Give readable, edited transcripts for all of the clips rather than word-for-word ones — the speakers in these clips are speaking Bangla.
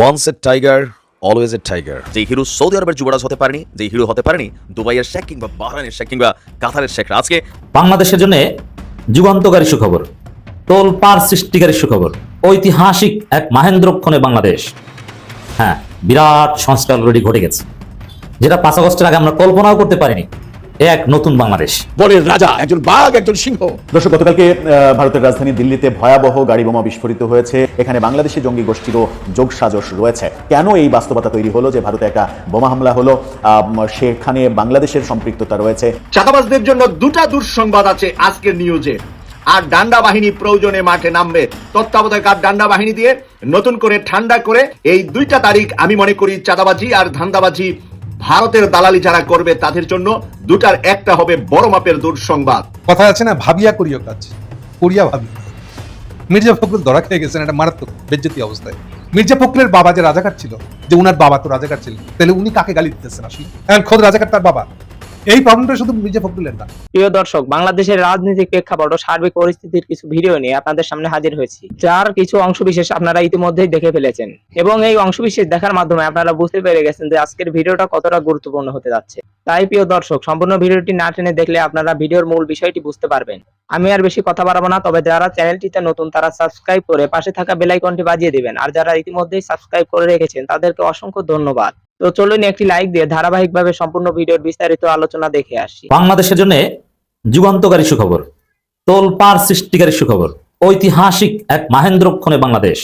Once a tiger always a tiger. যে হিরো সৌদি আরবের যুবরাজ হতে পারেনি, যে হিরো হতে পারেনি দুবাইয়ের শেখ কিংবা বাহরাইনের শেখ কিংবা কাতারের শেখরা, আজকে বাংলাদেশের জন্য যুগান্তকারী সুখবর, তোলপাড় সৃষ্টিকারী সুখবর, ঐতিহাসিক এক মাহেন্দ্রক্ষণে বাংলাদেশ। হ্যাঁ, বিরাট সংস্কার অলরেডি ঘটে গেছে, যেটা 5 আগস্টের আগে আমরা কল্পনাও করতে পারিনি। এক নতুন বাংলাদেশ। বনের রাজা, একজন বাঘ, একজন সিংহ। দর্শক, গতকালকে ভারতের রাজধানী দিল্লিতে ভয়াবহ গাড়ি বোমা বিস্ফোরিত হয়েছে। এখানে বাংলাদেশি জঙ্গি গোষ্ঠীরও যোগসাজশ রয়েছে। কেন এই বাস্তবতা তৈরি হলো যে ভারতে একটা বোমা হামলা হলো, সেখানে বাংলাদেশের সম্পৃক্ততা রয়েছে। চাঁদাবাজদের জন্য দুটা দুঃসংবাদ আছে আজকের নিউজে। আর ডান্ডা বাহিনী প্রয়োজনে মাঠে নামবে। তত্ত্বাবধায়ক ডান্ডা বাহিনী দিয়ে নতুন করে ঠান্ডা করে এই 2টা তারিখ আমি মনে করি চাঁদাবাজি আর ধান্দাবাজি ভারতের দালালি যারা করবে তাদের জন্য দুটার একটা হবে বড় মাপের দুঃসংবাদ। কথা আছে না, ভাবিয়া করিও কাজ, করিয়া ভাবি। মির্জা ফখরুল ধরা খেয়ে গেছেন একটা মারাত্মক বেজ্জতি অবস্থায়। মির্জা ফখরুলের বাবা যে রাজাকার ছিল, যে উনার বাবা তো রাজাকার ছিল, তাহলে উনি কাকে গালি দিতেছেন আসলে? এখন খোদ রাজাকার তার বাবা। এই প্রবলেমটা শুধু মির্জা ফখরুলের না। প্রিয় দর্শক, বাংলাদেশের রাজনৈতিক প্রেক্ষাপট ও সার্বিক পরিস্থিতির কিছু ভিডিও নিয়ে আপনাদের সামনে হাজির হয়েছি, যার কিছু অংশবিশেষ আপনারা ইতিমধ্যেই দেখে ফেলেছেন এবং এই অংশবিশেষ দেখার মাধ্যমে আপনারা বুঝতে পেরে গেছেন যে আজকের ভিডিওটা কতটা গুরুত্বপূর্ণ হতে যাচ্ছে। তাই প্রিয় দর্শক, সম্পূর্ণ ভিডিওটি না টেনে দেখলে আপনারা ভিডিওর মূল বিষয়টি বুঝতে পারবেন। আমি আর বেশি কথা বাড়াবো না, তবে যারা চ্যানেলটিতে নতুন তারা সাবস্ক্রাইব করে পাশে থাকা বেল আইকনটি বাজিয়ে দিবেন, আর যারা ইতিমধ্যেই সাবস্ক্রাইব করে রেখেছেন তাদেরকে অসংখ্য ধন্যবাদ। তো চলুন একটি লাইক দিয়ে ধারাবাহিকভাবে সম্পূর্ণ ভিডিওর বিস্তারিত আলোচনা দেখে আসি। বাংলাদেশের জন্য যুগান্তকারী সুখবর, তোলপাড় সৃষ্টিকারী সুখবর, ঐতিহাসিক এক মাহেন্দ্রক্ষণে বাংলাদেশ।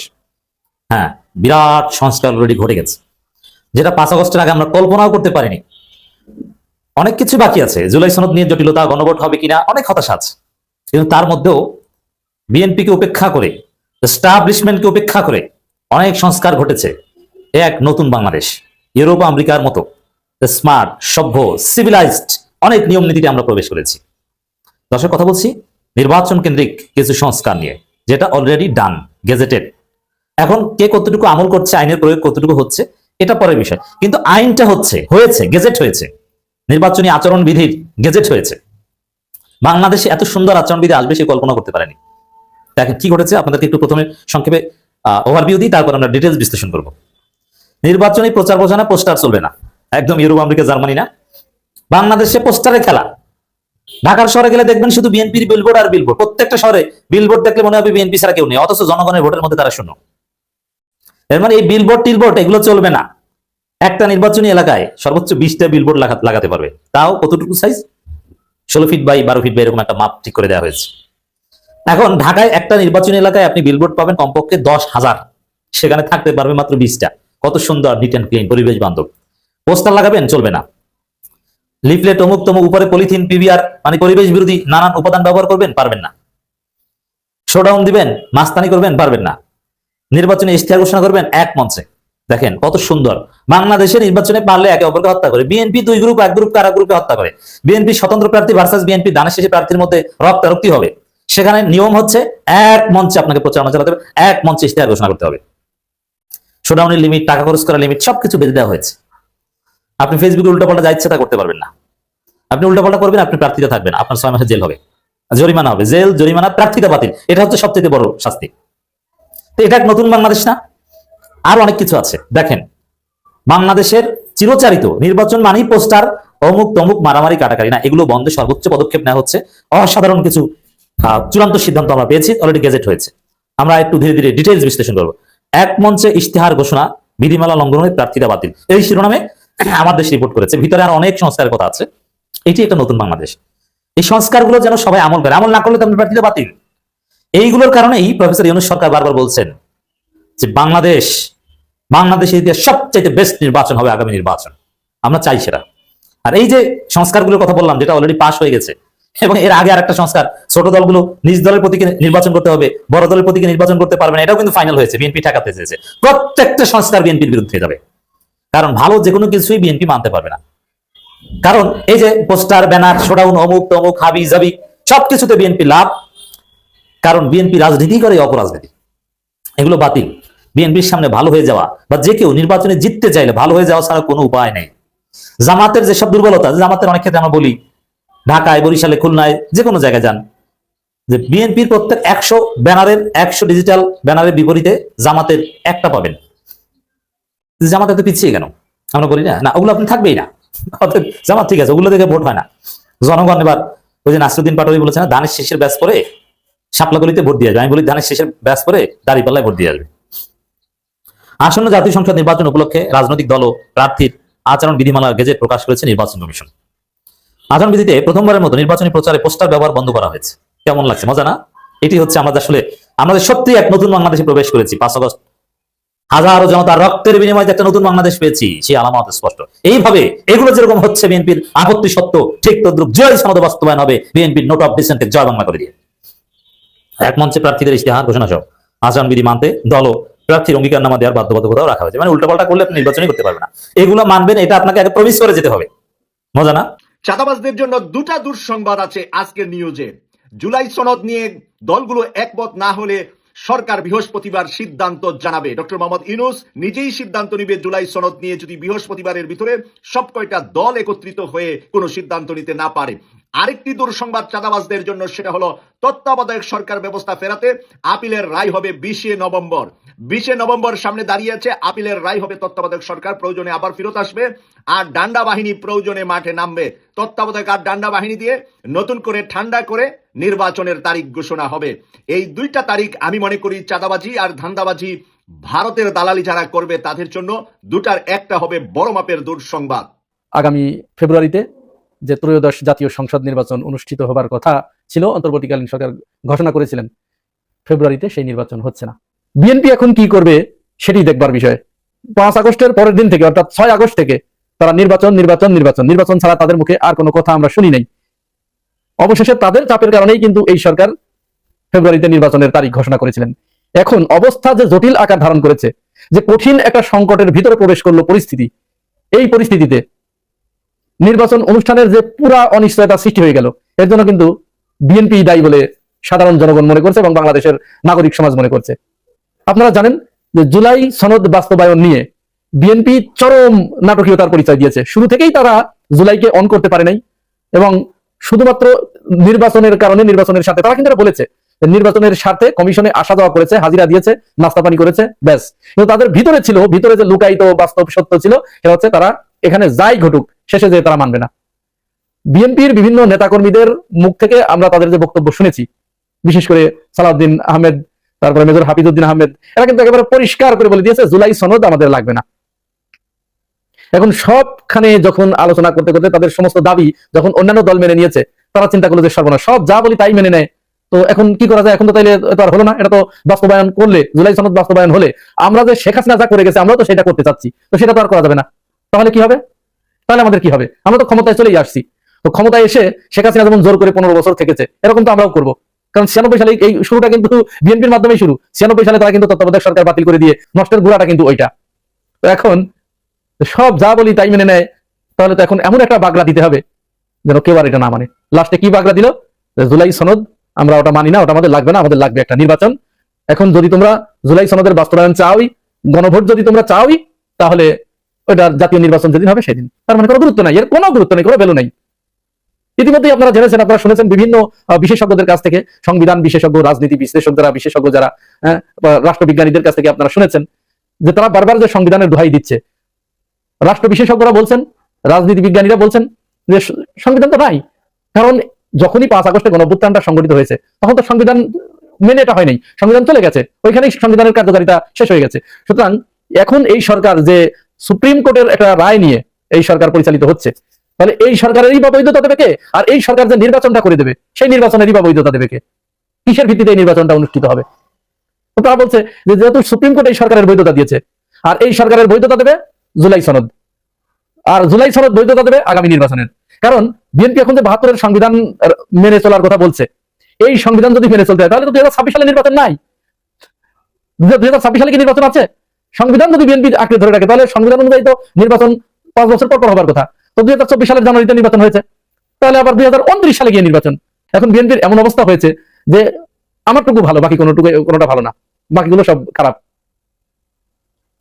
হ্যাঁ, বিরাট সংস্কার অলরেডি ঘটে গেছে, যেটা 5 আগস্টের আগে আমরা কল্পনাও করতে পারিনি। অনেক কিছু বাকি আছে, জুলাই সনদ নিয়ে জটিলতা, গণভোট হবে কিনা, অনেক হতাশা আছে। কিন্তু তার মধ্যেও বিএনপিকে উপেক্ষা করে, এস্টাবলিশমেন্টকে উপেক্ষা করে অনেক সংস্কার ঘটেছে। এক নতুন বাংলাদেশ, ইউরোপ আমেরিকার মতো স্মার্ট, সভ্য, সিভিলাইজড অনেক নিয়ম নীতিতে আমরা প্রবেশ করেছি। দর্শক, কথা বলছি নির্বাচন কেন্দ্রিক কিছু সংস্কার নিয়ে, যেটা অলরেডি ডান, গেজেটেড। এখন কে কতটুকু আমল করছে, আইনের প্রয়োগ কতটুকু হচ্ছে, এটা পরের বিষয়। কিন্তু আইনটা হয়েছে, গেজেট হয়েছে, নির্বাচনী আচরণবিধির গেজেট হয়েছে। বাংলাদেশে এত সুন্দর আচরণবিধি আসবে সে কল্পনা করতে পারেনি। দেখেন কি ঘটেছে, আপনাদেরকে একটু প্রথমে সংক্ষেপে ওভারভিউ দিই, তারপর আমরা ডিটেলস বিশ্লেষণ করব। নির্বাচনী প্রচার প্রচারণা পোস্টার চলবে না, একদম ইউরোপ আমেরিকা জার্মানি না, বাংলাদেশে পোস্টারে খেলা। ঢাকার শহরে গেলে দেখবেন শুধু বিএনপির বিলবোর্ড আর বিলবোর্ড, প্রত্যেকটা শহরে বিলবোর্ড দেখলে মনে হবে বিএনপি ছাড়া কেউ নেই, অথচ জনগণের ভোটের মধ্যে তারা শূন্য। এর মানে এই বিলবোর্ড টিলবোর্ড এগুলো চলবে না। একটা নির্বাচনী এলাকায় সর্বোচ্চ 20টা বিলবোর্ড লাগাতে পারবে, তাও কতটুকু size, 16 feet by 12 feet by এরকম একটা মাপ ঠিক করে দেওয়া হয়েছে। এখন ঢাকায় একটা নির্বাচনী এলাকায় আপনি বিলবোর্ড পাবেন কমপক্ষে 10,000, সেখানে থাকতে পারবে মাত্র 20টা। কত সুন্দর, নিট অ্যান্ড ক্লিন, পরিবেশ বান্ধব। পোস্টার লাগাবেন, চলবে না। লিফলেট অমুক তমুক, উপরে পলিথিন, পিভিআর, মানে পরিবেশ বিরোধী নানান উপাদান ব্যবহার করবেন, পারবেন না। শোডাউন দিবেন, মাস্তানি করবেন, পারবেন না। নির্বাচনে ইশতেহার ঘোষণা করবেন এক মঞ্চে। দেখেন কত সুন্দর। বাংলাদেশের নির্বাচনে পারলে একে অপরকে হত্যা করে, বিএনপি 2 গ্রুপ, এক গ্রুপ কারা গ্রুপে হত্যা করে। বিএনপি স্বতন্ত্র প্রার্থী ভার্সাস বিএনপি দানের শেষে প্রার্থীর মধ্যে রক্তারক্তি হবে। সেখানে নিয়ম হচ্ছে এক মঞ্চে আপনাকে প্রচারণা চালাতে হবে, এক মঞ্চে ইশতেহার ঘোষণা করতে হবে। শোডাউনের লিমিট, টাকা খরচ করার লিমিট, সবকিছু বেঁধে দেওয়া হয়েছে। আপনি ফেসবুকে উল্টাপাল্টা যা ইচ্ছে তা করতে পারবেন না। আপনি উল্টাপাল্টা করবেন, আপনি প্রার্থীতা থাকবেন, আপনার 6 মাসের জেল হবে, জরিমানা হবে, জেল, জরিমানা, প্রার্থীতা বাতিল। এটা হচ্ছে সবচেয়ে বড় শাস্তি। তো এটা এক নতুন বাংলাদেশ না? আর অনেক কিছু আছে। দেখেন, বাংলাদেশের চিরচারিত নির্বাচন মানেই পোস্টার, অমুক তমুক, মারামারি, কাটাকারি না, এগুলো বন্ধে সর্বোচ্চ পদক্ষেপ নেওয়া হচ্ছে। অসাধারণ কিছু চূড়ান্ত সিদ্ধান্ত আমরা পেয়েছি, অলরেডি গেজেট হয়েছে। আমরা একটু ধীরে ধীরে ডিটেইলস বিশ্লেষণ করবো। এক মঞ্চে ইশতেহার ঘোষণা, বিধিমালা লঙ্ঘনের প্রার্থীতা বাতিল, এই শিরোনামে আমার দেশ রিপোর্ট করেছে। ভিতরে আর অনেক সংস্কারের কথা আছে। এটি একটা নতুন বাংলাদেশ। এই সংস্কারগুলো যেন সবাই আমল করে, আমল না করলে তেমন প্রার্থীতা বাতিল। এইগুলোর কারণেই প্রফেসর ইউনূস সরকার বারবার বলছেন যে বাংলাদেশের ইতিহাস সবচেয়ে বেস্ট নির্বাচন হবে আগামী নির্বাচন। আমরা চাই সেটা। আর এই যে সংস্কারগুলোর কথা বললাম, যেটা অলরেডি পাস হয়ে গেছে, এবং এর আগে আরেকটা সংস্কার, ছোট দলগুলো নিজ দলের প্রতীকে নির্বাচন করতে হবে, বড় দলের প্রতীকে নির্বাচন করতে পারবে না, এটাও কিন্তু ফাইনাল হয়েছে। বিএনপি ঠেকাতে চেয়েছে। প্রত্যেকটা সংস্কার বিএনপির বিরুদ্ধে যাবে, কারণ ভালো যে কোনো কিছুই বিএনপি মানতে পারবে না। কারণ এই যে পোস্টার, ব্যানার, শোডাউন, অমুক তমুক, হাবি জাবি, সবকিছুতে বিএনপি লাভ। কারণ বিএনপি রাজনীতি করে, অপরাজনীতি। এগুলো বাতিল। বিএনপির সামনে ভালো হয়ে যাওয়া, বা যে কেউ নির্বাচনে জিততে চাইলে ভালো হয়ে যাওয়া ছাড়া কোনো উপায় নেই। জামাতের যেসব দুর্বলতা, জামাতের অনেক ক্ষেত্রে আমরা বলি, ঢাকায়, বরিশালে, খুলনায়, যে কোনো জায়গায় যান, যে বিএনপির প্রত্যেক 100 ব্যানারের 100 ডিজিটাল ব্যানারের বিপরীতে জামাতের একটা পাবেন। যে জামাত এত পিছিয়ে কেন, আমরা বলি না না ওগুলো আপনি থাকবেই না, অতএব জামাত ঠিক আছে, ওগুলো দেখে ভোট হয় না। জনগণ এবার ওই যে নাসিরুদ্দিন পাটোয়ারি বলেছে না, ধানের শেষের ব্যাস পরে শাপলাগলিতে ভোট দিয়ে আসবে, আমি বলি ধানের শেষের ব্যাস পরে দাঁড়িপাল্লায় ভোট দিয়ে আসবে। আসন্ন জাতীয় সংসদ নির্বাচন উপলক্ষে রাজনৈতিক দল ও প্রার্থীর আচরণ বিধিমালার গেজেট প্রকাশ করেছে নির্বাচন কমিশন। আচরণ বিধিতে প্রথমবারের মতো নির্বাচনী প্রচারে পোস্টার ব্যবহার বন্ধ করা হয়েছে। কেমন লাগছে, মজা না? এটি হচ্ছে আমরা আসলে আমাদের সত্যি এক নতুন বাংলাদেশে প্রবেশ করেছি। 5 আগস্ট হাজারো জনতার রক্তের বিনিময়ে একটা নতুন বাংলাদেশ পেয়েছি, সেই আলামত স্পষ্ট। এইভাবে এগুলো যেরকম হচ্ছে বিএনপির আপত্তি সত্ত্বেও ঠিক তদ্রুপ জয় সনদ বাস্তবায়ন হবে বিএনপির নোট অফ ডিসেন্টকে জয় বাংলা করে দিয়ে। এক মঞ্চে প্রার্থীদের ইশতেহার ঘোষণা সহ আচরণ বিধি মানতে দল ও প্রার্থীর অঙ্গীকারনামা দেওয়ার বাধ্যবাধকতাও রাখা হয়েছে। মানে উল্টাপাল্টা করলে আপনি নির্বাচনই করতে পারবেন না, এগুলো মানবেন, এটা আপনাকে আগে প্রমিস করে যেতে হবে। মজা না? চাঁদাবাজদের জন্য দুটা দুঃসংবাদ আছে আজকের নিউজে। জুলাই সনদ নিয়ে দলগুলো একমত না হলে সরকার বৃহস্পতিবার সিদ্ধান্ত জানাবে। ডক্টর মোহাম্মদ ইউনূস নিজেই সিদ্ধান্ত নিবে জুলাই সনদ নিয়ে, যদি বৃহস্পতিবারের ভিতরে সব কয়টা দল একত্রিত হয়ে কোনো সিদ্ধান্ত নিতে না পারে। আরেকটি দুঃসংবাদ চাঁদাবাজদের জন্য, সেটা হলো তত্ত্বাবধায়ক সরকার ব্যবস্থা ফেরাতে আপিলের রায় হবে 20 নভেম্বর। 20 নভেম্বর সামনে দাঁড়িয়ে আছে, আপিলের রায় হবে, তত্ত্বাবধায়ক সরকার প্রয়োজনে আবার ফেরত আসবে, আর ডান্ডা বাহিনী প্রয়োজনে মাঠে নামবে। তত্ত্বাবধায়ক আর ডান্ডা বাহিনী দিয়ে নতুন করে ঠান্ডা করে নির্বাচনের তারিখ ঘোষণা হবে। এই দুইটা তারিখ আমি মনে করি চাঁদাবাজি আর ধান্দাবাজি ভারতের দালালি যারা করবে তাদের জন্য দুটার একটা হবে বড় মাপের দুঃসংবাদ। আগামী ফেব্রুয়ারিতে যে ত্রয়োদশ জাতীয় সংসদ নির্বাচন অনুষ্ঠিত হবার কথা ছিল, অন্তর্বর্তীকালীন সরকার ঘোষণা করেছিলেন, ফেব্রুয়ারিতে সেই নির্বাচন হচ্ছে না। বিএনপি এখন কি করবে সেটি দেখবার বিষয়। 5 আগস্টের পরের দিন থেকে অর্থাৎ 6 আগস্ট থেকে তারা নির্বাচন নির্বাচন নির্বাচন নির্বাচন ছাড়া তাদের মুখে আর কোনো কথা আমরা শুনি নাই। অবশেষে তাদের চাপের কারণেই কিন্তু এই সরকার ফেব্রুয়ারিতে নির্বাচনের তারিখ ঘোষণা করেছিলেন। এখন অবস্থা যে জটিল আকার ধারণ করেছে, যে কঠিন একটা সংকটের ভিতরে প্রবেশ করলো পরিস্থিতি, এই পরিস্থিতিতে নির্বাচন অনুষ্ঠানের যে পুরা অনিশ্চয়তা সৃষ্টি হয়ে গেল, এর জন্য কিন্তু বিএনপি দায়ী বলে সাধারণ জনগণ মনে করছে এবং বাংলাদেশের নাগরিক সমাজ মনে করছে। আপনারা জানেন যে জুলাই সনদ বাস্তবায়ন নিয়ে বিএনপি চরম নাটকীয়তার পরিচয় দিয়েছে। শুরু থেকেই তারা জুলাইকে অন করতে পারে নাই এবং শুধুমাত্র নির্বাচনের কারণে, নির্বাচনের সাথে তারা কিন্তু বলেছে নির্বাচনের স্বার্থে কমিশনে আসা যাওয়া করেছে, হাজিরা দিয়েছে, নাস্তা পানি করেছে, ব্যাস। কিন্তু তাদের ভিতরে ছিল, ভিতরে যে লুকায়িত বাস্তব সত্য ছিল, সেটা হচ্ছে তারা এখানে যাই ঘটুক শেষে যে তারা মানবে না। বিএনপির বিভিন্ন নেতাকর্মীদের মুখ থেকে আমরা তাদের যে বক্তব্য শুনেছি, বিশেষ করে সালাউদ্দিন আহমেদ, তারপরে মেজর হাফিজউদ্দিন আহমেদ, এরা কিন্তু একেবারে পরিষ্কার করে বলে দিয়েছে জুলাই সনদ আমাদের লাগবে না। এখন সবখানে যখন আলোচনা করতে করতে তাদের সমস্ত দাবি যখন অন্যান্য দল মেনে নিয়েছে, তারা চিন্তা করলো যে সর্বনাশ, সব যা বলি তাই মেনে নেয়, তো এখন কি করা যায়? এখন তো তাইলে তো আর হলো না, এটা তো বাস্তবায়ন করলে, জুলাই সনদ বাস্তবায়ন হলে আমরা যে শেখ হাসিনা যা করে গেছে আমরা তো সেটা করতে চাচ্ছি, তো সেটা তো আর করা যাবে না। তাহলে কি হবে? তাহলে আমাদের কি হবে? আমরা তো ক্ষমতায় চলেই আসছি, তো ক্ষমতায় এসে শেখ হাসিনা যেমন জোর করে 15 বছর থেকেছে, এরকম তো আমরাও করবো। কারণ 96 সালে এই শুরুটা কিন্তু বিএনপির মাধ্যমেই শুরু। 96 সালে তারা কিন্তু তত্ত্বাবধায়ক সরকার বাতিল করে দিয়ে নষ্টের গুড়াটা কিন্তু ওইটা। তো এখন সব যা বলি তাই মেনে নেয়, তাহলে তো এখন এমন একটা বাগড়া দিতে হবে যেন কেউ আর এটা না মানে। লাস্টে কি বাগড়া দিল? জুলাই সনদ আমরা ওটা মানি না, ওটা আমাদের লাগবে না, আমাদের লাগবে একটা নির্বাচন। এখন যদি তোমরা জুলাই সনদের বাস্তবায়ন চাওই, গণভোট যদি তোমরা চাওই, তাহলে ওইটা জাতীয় নির্বাচন যেদিন হবে সেদিন। তার মানে কোনো গুরুত্ব নাই, এর কোনো গুরুত্ব নেই, কোনো ভ্যালু নাই। ইতিমধ্যেই আপনারা জেনেছেন, আপনারা শুনেছেন বিভিন্ন বিশেষজ্ঞদের কাছ থেকে, সংবিধান বিশেষজ্ঞ, রাজনীতি বিশ্লেষক যারা, বিশেষজ্ঞ যারা, রাষ্ট্রবিজ্ঞানীদের কাছ থেকে আপনারা শুনেছেন যে তারা বারবার যে সংবিধানের দোহাই দিচ্ছে। রাষ্ট্র বিশেষজ্ঞরা বলছেন, রাজনীতি বিজ্ঞানীরা বলছেন যে সংবিধান তো নাই, কারণ যখনই 5 আগস্টে গণঅভ্যুত্থানটা সংগঠিত হয়েছে তখন তো সংবিধান মেনে এটা হয় নাই, সংবিধান চলে গেছে, ওইখানেই সংবিধানের কার্যকারিতা শেষ হয়ে গেছে। সুতরাং এখন এই সরকার যে সুপ্রিম কোর্টের একটা রায় নিয়ে এই সরকার পরিচালিত হচ্ছে, তাহলে এই সরকারেরই বা বৈধতা দেবে কে? আর এই সরকার যে নির্বাচনটা করে দেবে সেই নির্বাচনেরই বা বৈধতা দেবে কে? কিসের ভিত্তিতে এই নির্বাচনটা অনুষ্ঠিত হবে? তো তারা বলছে যে যেহেতু সুপ্রিম কোর্ট এই সরকারের বৈধতা দিয়েছে, আর এই সরকারের বৈধতা দেবে জুলাই সনদ, আর জুলাই সনদ বৈধতা দেবে আগামী নির্বাচনের। কারণ বিএনপি এখন যে 72-এর সংবিধান মেনে চলার কথা বলছে, এই সংবিধান যদি মেনে চলতে হয় তাহলে তো 2026 সালে নির্বাচন নাই। 2026 সালে কি নির্বাচন আছে? সংবিধান যদি বিএনপি আঁকড়ে ধরে রাখে তাহলে সংবিধান অনুযায়ী তো নির্বাচন 5 বছর পর হবার কথা। তো 2024 সালের জানুয়ারিতে নির্বাচন হয়েছে, তাহলে আবার 2029 সালে গিয়ে নির্বাচন। এখন বিএনপির এমন অবস্থা হয়েছে যে আমারটুকু ভালো, বাকি কোনোটা ভালো না, বাকিগুলো সব খারাপ।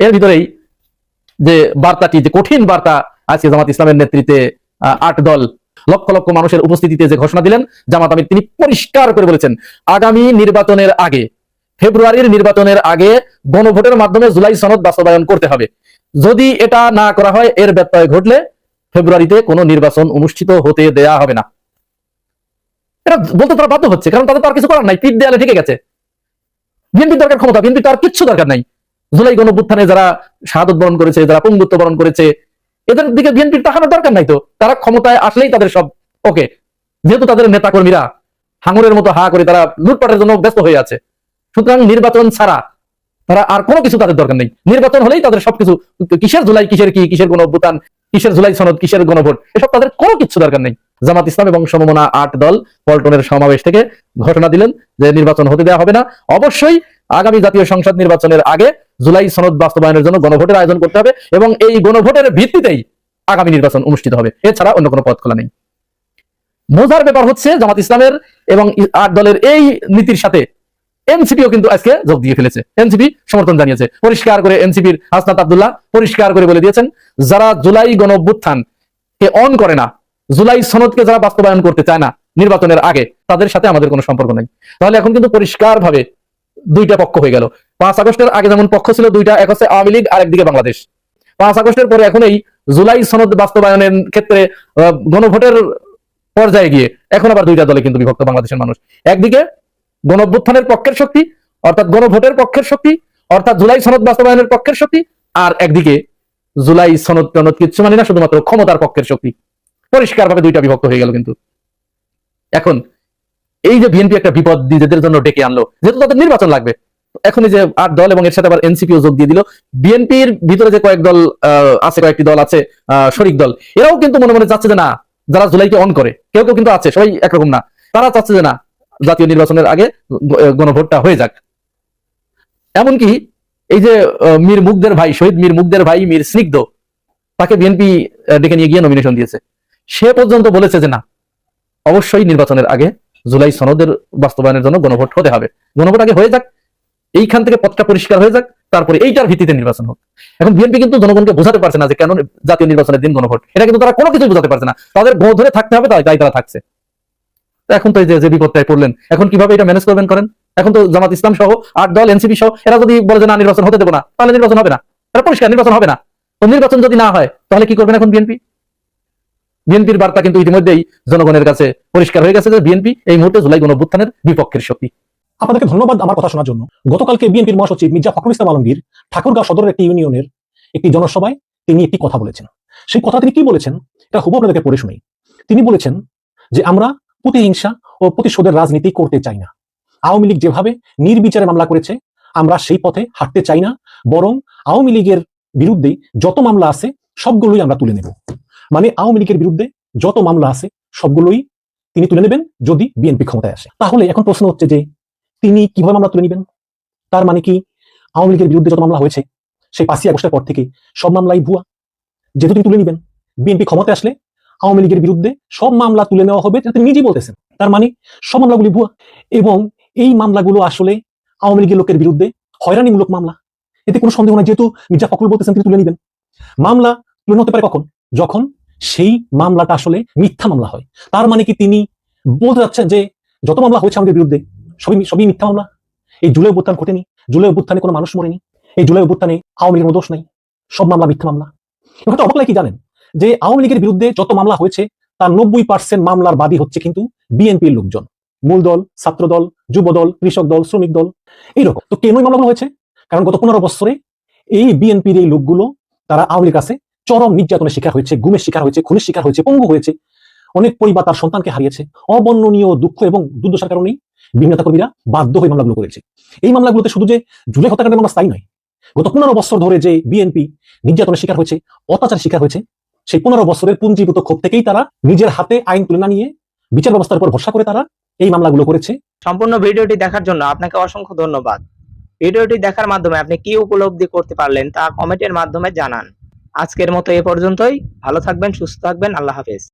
এর ভিতরেই যে বার্তাটি, যে কঠিন বার্তা আজকে জামাত ইসলামের নেতৃত্বে 8 দল লক্ষ লক্ষ মানুষের উপস্থিতিতে যে ঘোষণা দিলেন জামাত আমির, তিনি পরিষ্কার করে বলেছেন আগামী নির্বাচনের আগে ফেব্রুয়ারির নির্বাচনের আগে গণভোটের মাধ্যমে জুলাই সনদ বাস্তবায়ন করতে হবে। যদি এটা না করা হয়, এর ব্যত্যয় ঘটলে ফেব্রুয়ারিতে কোনো নির্বাচন অনুষ্ঠিত হতে দেয়া হবে না। এটা বলতে তারা বাধ্য হচ্ছে, কারণ তাদের তো আর কিছু করার নাই, পিঠ দেয়ালে ঠেকে গেছে। বিএনপির দরকার ক্ষমতা, বিএনপির তার কিচ্ছু দরকার নাই। জুলাই গণঅভ্যুত্থানে যারা শাহাদত বরণ করেছে, যারা পঙ্গুত্ব বরণ করেছে, এদের দিকে বিএনপির তাকানোর দরকার নাই তো। তারা ক্ষমতায় আসলেই তাদের সব ওকে, যেহেতু তাদের নেতা কর্মীরা হাঙরের মতো হা করে তারা লুটপাটের জন্য ব্যস্ত হয়ে আছে। সুতরাং নির্বাচন ছাড়া তারা আর কোনো কিছু তাদের দরকার নেই। নির্বাচন হলেই তাদের সবকিছু, কিসের জুলাই, কিসের কি, কিসের গণঅভ্যুত্থান, কিসের জুলাই সনদ, কিসের গণভোট, এসব তাদের কোনো কিছু দরকার নেই। জামাত ইসলাম এবং সমমনা 8 দল পল্টনের সমাবেশ থেকে ঘোষণা দিলেন যে নির্বাচন হতে দেওয়া হবে না। অবশ্যই আগামী জাতীয় সংসদ নির্বাচনের আগে জুলাই সনদ বাস্তবায়নের জন্য গণভোটের আয়োজন করতে হবে এবং এই গণভোটের ভিত্তিতেই আগামী নির্বাচন অনুষ্ঠিত হবে, এছাড়া অন্য কোনো পথ খোলা নেই। মজার ব্যাপার হচ্ছে জামাত ইসলামের এবং 8 দলের এই নীতির সাথে এনসিপিও কিন্তু আজকে যোগ দিয়ে ফেলেছে। এনসিপি সমর্থন জানিয়েছে পরিষ্কার করে। এনসিপির হাসনাত আব্দুল্লাহ পরিষ্কার করে বলে দিয়েছেন, যারা জুলাই গণঅভ্যুত্থান কে অন করে না, জুলাই সনদকে যারা বাস্তবায়ন করতে চায় না নির্বাচনের আগে, তাদের সাথে আমাদের কোনো সম্পর্ক নাই। তাহলে এখন কিন্তু পরিষ্কার ভাবে দুইটা পক্ষ হয়ে গেল। 5 আগস্টের আগে যেমন পক্ষ ছিল দুইটা, এক হচ্ছে আওয়ামী লীগ আর একদিকে বাংলাদেশ। 5 আগস্টের পরে এখন এই জুলাই সনদ বাস্তবায়নের ক্ষেত্রে গণভোটের পর্যায়ে গিয়ে এখন আবার দুইটা দলে কিন্তু বিভক্ত বাংলাদেশের মানুষ। একদিকে গণঅভ্যুত্থানের পক্ষের শক্তি, অর্থাৎ গণভোটের পক্ষের শক্তি, অর্থাৎ জুলাই সনদ বাস্তবায়নের পক্ষের শক্তি, আর একদিকে জুলাই সনদ টনদ কিচ্ছু মানে না, শুধুমাত্র ক্ষমতার পক্ষের শক্তি। পরিষ্কার ভাবে দুইটা বিভক্ত হয়ে গেল। কিন্তু এখন এই যে বিএনপি একটা বিপদ নিজেদের জন্য ডেকে আনলো, যেহেতু তাদের নির্বাচন লাগবে, এখন এই যে 8 দল এবং এর সাথে আবার এনসিপিও যোগ দিয়ে দিল। বিএনপির ভিতরে যে কয়েক দল আছে, কয়েকটি দল আছে শরিক দল, এরাও কিন্তু মনে মনে চাচ্ছে যে না, যারা জুলাইকে অন করে, কেউ কেউ কিন্তু আছে, সবাই একরকম না, তারা চাচ্ছে যে না, জাতীয় নির্বাচনের আগে গণভোটটা হয়ে যাক। এমনকি এই যে মীর মুগ্ধের ভাই, শহীদ মীর মুগ্ধের ভাই মীর স্নিগ্ধ, তাকে বিএনপি ডেকে নিয়ে গিয়ে নমিনেশন দিয়েছে। সে পর্যন্ত বলেছে যে না, অবশ্যই নির্বাচনের আগে জুলাই সনদের বাস্তবায়নের জন্য গণভোট হতে হবে, গণভোট আগে হয়ে যাক, এইখান থেকে পথটা পরিষ্কার হয়ে যাক, তারপরে এইটার ভিত্তিতে নির্বাচন হোক। এখন বিএনপি কিন্তু জনগণকে বোঝাতে পারছে না যে কেন জাতীয় নির্বাচনের দিন গণভোট, এটা কিন্তু তারা কোনো কিছুই বোঝাতে পারছে না। তাদের গো ধরে থাকতে হবে, তাই তারা থাকছে। এখন তো এই যে বিপদটায় পড়লেন, এখন কিভাবে এটা ম্যানেজ করবেন করেন। এখন তো জামাত ইসলাম সহ 8 দল, এনসিপি সহ, এরা যদি বলে যে না, নির্বাচন হতে দেবো না, তাহলে নির্বাচন হবে না। এটা পরিষ্কার, নির্বাচন হবে না। তো নির্বাচন যদি না হয় তাহলে কি করবেন এখন বিএনপি? বিএনপির বার্তা কিন্তু ইতিমধ্যেই জনগণের কাছে পরিষ্কার হয়ে গেছে যে বিএনপি এই মুহূর্তে জুলাই গণঅভ্যুত্থানের বিপক্ষের শক্তি। আপনাদেরকে ধন্যবাদ আমার কথা শোনার জন্য। গতকালকে বিএনপির মহাসচিব মির্জা ফখরুল ইসলাম আলমগীর ঠাকুরগাঁও সদরের একটি ইউনিয়নের একটি জনসভায় তিনি একটি কথা বলেছেন। সেই কথা তিনি কি বলেছেন এটা হুবহু আপনাদেরকে পড়ে শুনাই। তিনি বলেছেন যে আমরা প্রতিহিংসা ও প্রতিশোধের রাজনীতি করতে চাই না। আওয়ামী লীগ যেভাবে নির্বিচারে মামলা করেছে, আমরা সেই পথে হাঁটতে চাই না, বরং আওয়ামী লীগের বিরুদ্ধে যত মামলা আছে সবগুলোই আমরা তুলে নেব। মানে আওয়ামী লীগের বিরুদ্ধে যত মামলা আছে সবগুলোই তিনি তুলে নেবেন যদি বিএনপি ক্ষমতায় আসে। তাহলে এখন প্রশ্ন হচ্ছে যে তিনি কিভাবে মামলা তুলে নেবেন? তার মানে কি আওয়ামী লীগের বিরুদ্ধে যত মামলা হয়েছে সেই 5 আগস্টের পর থেকে সব মামলাই ভুয়া? যেহেতু তিনি তুলে নেবেন, বিএনপি ক্ষমতায় আসলে আওয়ামী লীগের বিরুদ্ধে সব মামলা তুলে নেওয়া হবে, তিনি নিজেই বলতেছেন। তার মানে সব মামলাগুলি ভুয়া, এবং এই মামলাগুলো আসলে আওয়ামী লীগের লোকের বিরুদ্ধে হয়রানিমূলক মামলা। এতে কোনো সন্দেহ নাই, যেহেতু মির্জা ফখরুল বলতেছেন তিনি তুলে নেবেন। মামলা তুলে হতে পারে কখন? যখন সেই মামলাটা আসলে মিথ্যা মামলা হয়। তার মানে কি তিনি বলতে যাচ্ছেন যে যত মামলা হয়েছে আমাদের বিরুদ্ধে সবই মিথ্যা মামলা? এই জুলাই অভ্যুত্থান ঘটেনি, জুলাই অভ্যুত্থানে কোনো মানুষ মরেনি, এই জুলাই অভ্যুত্থানে আওয়ামী লীগের দোষ নাই, সব মামলা মিথ্যা মামলা। এখন অবাক লাগে কি জানেন, যে আওয়ামী লীগের বিরুদ্ধে যত মামলা হয়েছে তার 90% মামলার বাদী হচ্ছে কিন্তু বিএনপির লোকজন, মূল দল, ছাত্র দল, যুব দল, কৃষক দল, শ্রমিক দল, এইরকম। তো কেন মামলাগুলো হয়েছে? কারণ গত 15 বছরে এই বিএনপির এই লোকগুলো তারা আওয়ামী লীগের কাছে চরম নির্যাতনের শিকার হয়েছে, গুমের শিকার হয়েছে, খুনের শিকার হয়েছে, পঙ্গু হয়েছে, অনেক পরিবার তার সন্তানকে হারিয়েছে। অবর্ণনীয় দুঃখ এবং দুর্দশার কারণেই বিভিন্ন নেতাকর্মীরা বাধ্য হয়ে মামলাগুলো করেছে। এই মামলাগুলোতে শুধু যে জুলাই হত্যাকাণ্ডের মামলা স্থায়ী নয়, গত 15 বছর ধরে যে বিএনপি নির্যাতনের শিকার হয়েছে, অত্যাচার শিকার হয়েছে, সেই 15 বছরের পুঞ্জীভূত ক্ষোভ থেকেই তারা নিজের হাতে আইন তুলে না নিয়ে বিচার ব্যবস্থার উপর ভরসা করে তারা এই মামলাগুলো করেছে। সম্পূর্ণ ভিডিওটি দেখার জন্য আপনাকে অসংখ্য ধন্যবাদ। ভিডিওটি দেখার মাধ্যমে আপনি কি উপলব্ধি করতে পারলেন তা কমেন্টের মাধ্যমে জানান। আজকের মতো এ পর্যন্তই। ভালো থাকবেন, সুস্থ থাকবেন। আল্লাহ হাফেজ।